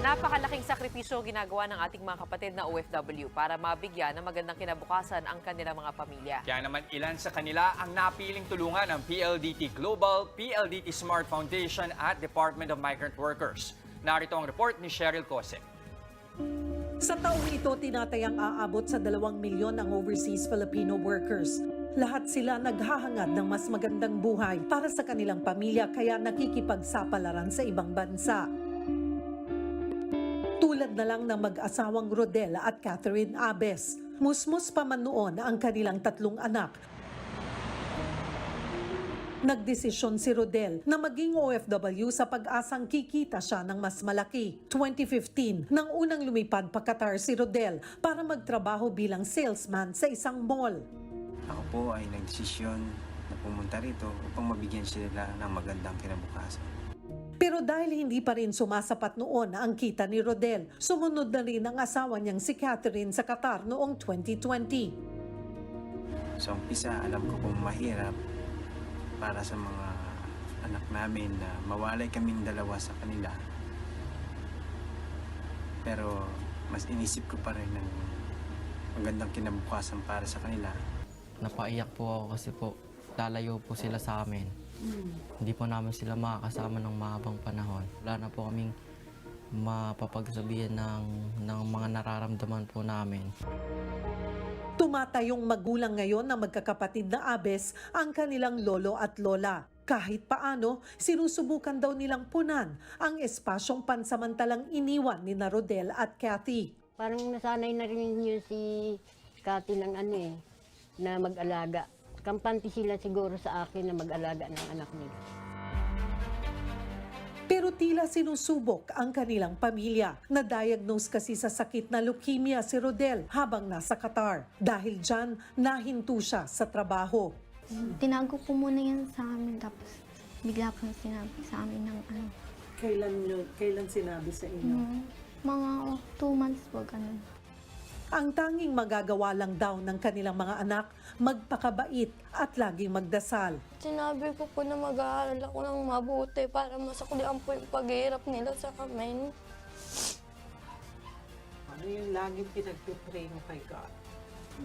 Napakalaking sakripisyo ginagawa ng ating mga kapatid na OFW para mabigyan ng magandang kinabukasan ang kanilang mga pamilya. Kaya naman ilan sa kanila ang napiling tulungan ng PLDT Global, PLDT Smart Foundation at Department of Migrant Workers. Narito ang report ni Cheryl Cose. Sa taong ito, tinatayang aabot sa 2 milyon ang overseas Filipino workers. Lahat sila naghahangad ng mas magandang buhay para sa kanilang pamilya kaya nakikipagsapalaran sa ibang bansa. Tulad na lang ng mag-asawang Rodel at Catherine Abes. Musmus pa man noon ang kanilang 3 anak. Nagdesisyon si Rodel na maging OFW sa pag-asang kikita siya ng mas malaki. 2015, nang unang lumipad pa Qatar si Rodel para magtrabaho bilang salesman sa isang mall. Ako po ay nagdesisyon na pumunta rito upang mabigyan sila ng magandang kinabukasan. Pero dahil hindi pa rin sumasapat noon ang kita ni Rodel, sumunod na rin ang asawa niyang si Catherine sa Qatar noong 2020. Sa umpisa, alam ko pong mahirap para sa mga anak namin na mawalay kaming dalawa sa kanila. Pero mas inisip ko pa rin ng magandang kinabukasan para sa kanila. Napaiyak po ako kasi po lalayo po sila sa amin. Hindi po namin sila makakasama ng mahabang panahon. Wala na po kaming mapapagsabihan ng mga nararamdaman po namin. Tumatayong magulang ngayon na magkakapatid na Abes ang kanilang lolo at lola. Kahit paano, sinusubukan daw nilang punan ang espasyong pansamantalang iniwan ni na Rodel at Cathy. Parang nasanay na rin yun si Cathy ng na mag-alaga. Kampante sila siguro sa akin na mag-alaga ng anak nila. Pero tila sinusubok ang kanilang pamilya. Na-diagnose kasi sa sakit na leukemia si Rodel habang nasa Qatar. Dahil dyan, nahinto siya sa trabaho. Tinago po muna yan sa amin tapos bigla po sinabi sa amin ng Kailan sinabi sa inyo? Mga 2 months po ganun. Ang tanging magagawa lang daw ng kanilang mga anak, magpakabait at laging magdasal. Sinabi ko po na mag-aaral ako ng mabuti para masaklian po yung paghihirap nila sa amin. Ano yung laging pinagpipray mo kay God?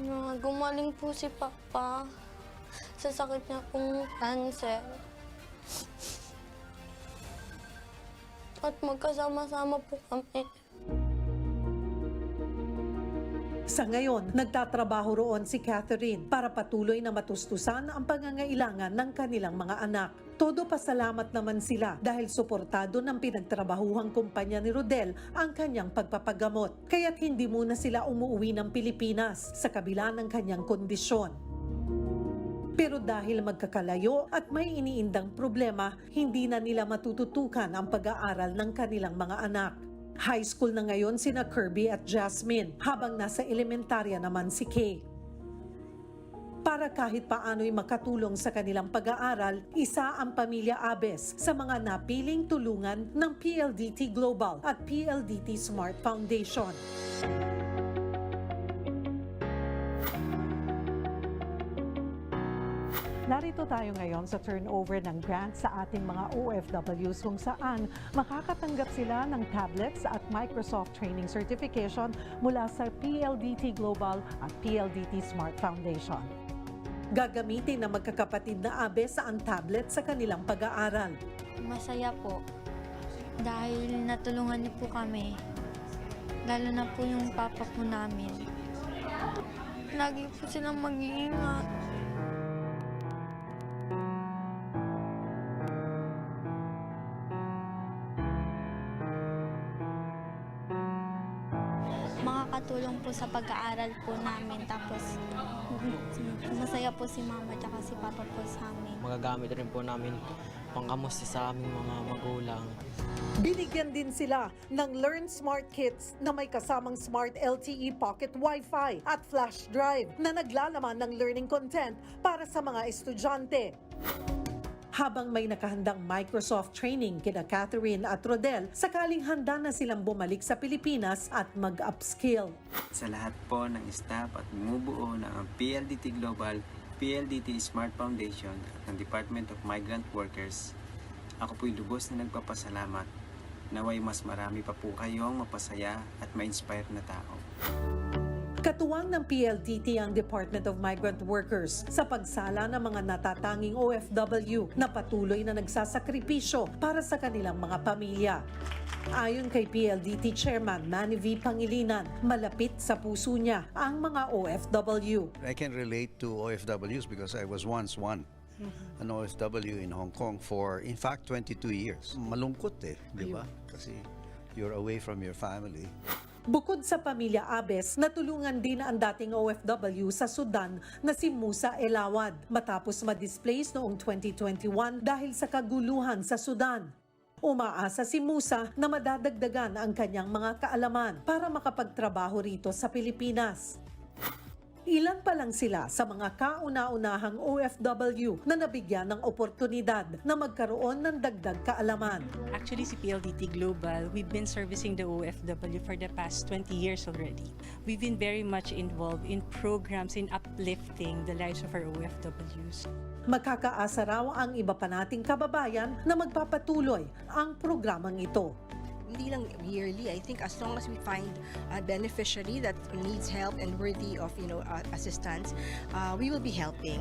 Na gumaling po si Papa sa sakit niya pong cancer. At magkasama-sama po kami. Sa ngayon, nagtatrabaho roon si Catherine para patuloy na matustusan ang pangangailangan ng kanilang mga anak. Todo pasalamat naman sila dahil suportado ng pinagtrabahuhang kumpanya ni Rodel ang kanyang pagpapagamot. Kaya't hindi muna sila umuwi ng Pilipinas sa kabila ng kanyang kondisyon. Pero dahil magkakalayo at may iniindang problema, hindi na nila matututukan ang pag-aaral ng kanilang mga anak. High school na ngayon sina Kirby at Jasmine, habang nasa elementarya naman si Kay. Para kahit paano'y makatulong sa kanilang pag-aaral, isa ang pamilya Abes sa mga napiling tulungan ng PLDT Global at PLDT Smart Foundation. Narito tayo ngayon sa turnover ng grants sa ating mga OFWs kung saan makakatanggap sila ng tablets at Microsoft Training Certification mula sa PLDT Global at PLDT Smart Foundation. Gagamitin ng magkakapatid na Abes ang tablet sa kanilang pag-aaral. Masaya po dahil natulungan niyo po kami. Lalo na po yung papa po namin. Lagi po silang mag-iingat. Makakatulong po sa pag-aaral po namin tapos masaya po si mama at si papa po sa amin. Magagamit rin po namin pangkamusta sa aming mga magulang. Binigyan din sila ng Learn Smart Kits na may kasamang Smart LTE Pocket Wi-Fi at flash drive na naglalaman ng learning content para sa mga estudyante. Habang may nakahandang Microsoft training kina Catherine at Rodel, sakaling handa na silang bumalik sa Pilipinas at mag-upskill. Sa lahat po ng staff at bumubuo ng PLDT Global, PLDT Smart Foundation at ng Department of Migrant Workers, ako po'y lubos na nagpapasalamat Naway mas marami pa po kayong mapasaya at ma-inspire na tao. Katuwang ng PLDT ang Department of Migrant Workers sa pagsala ng mga natatanging OFW na patuloy na nagsasakripisyo para sa kanilang mga pamilya. Ayon kay PLDT Chairman Manny V. Pangilinan, malapit sa puso niya ang mga OFW. I can relate to OFWs because I was once one. An OFW in Hong Kong for, in fact, 22 years. Malungkot di ba? Kasi you're away from your family. Bukod sa pamilya Abes, natulungan din ang dating OFW sa Sudan na si Musa Elawad matapos ma-displace noong 2021 dahil sa kaguluhan sa Sudan. Umaasa si Musa na madadagdagan ang kanyang mga kaalaman para makapagtrabaho rito sa Pilipinas. Ilan pa lang sila sa mga kauna-unahang OFW na nabigyan ng oportunidad na magkaroon ng dagdag kaalaman. Actually, si PLDT Global, we've been servicing the OFW for the past 20 years already. We've been very much involved in programs in uplifting the lives of our OFWs. Magkakaasa raw ang iba pa nating kababayan na magpapatuloy ang programang ito. Hindi lang yearly. I think as long as we find a beneficiary that needs help and worthy of assistance, we will be helping.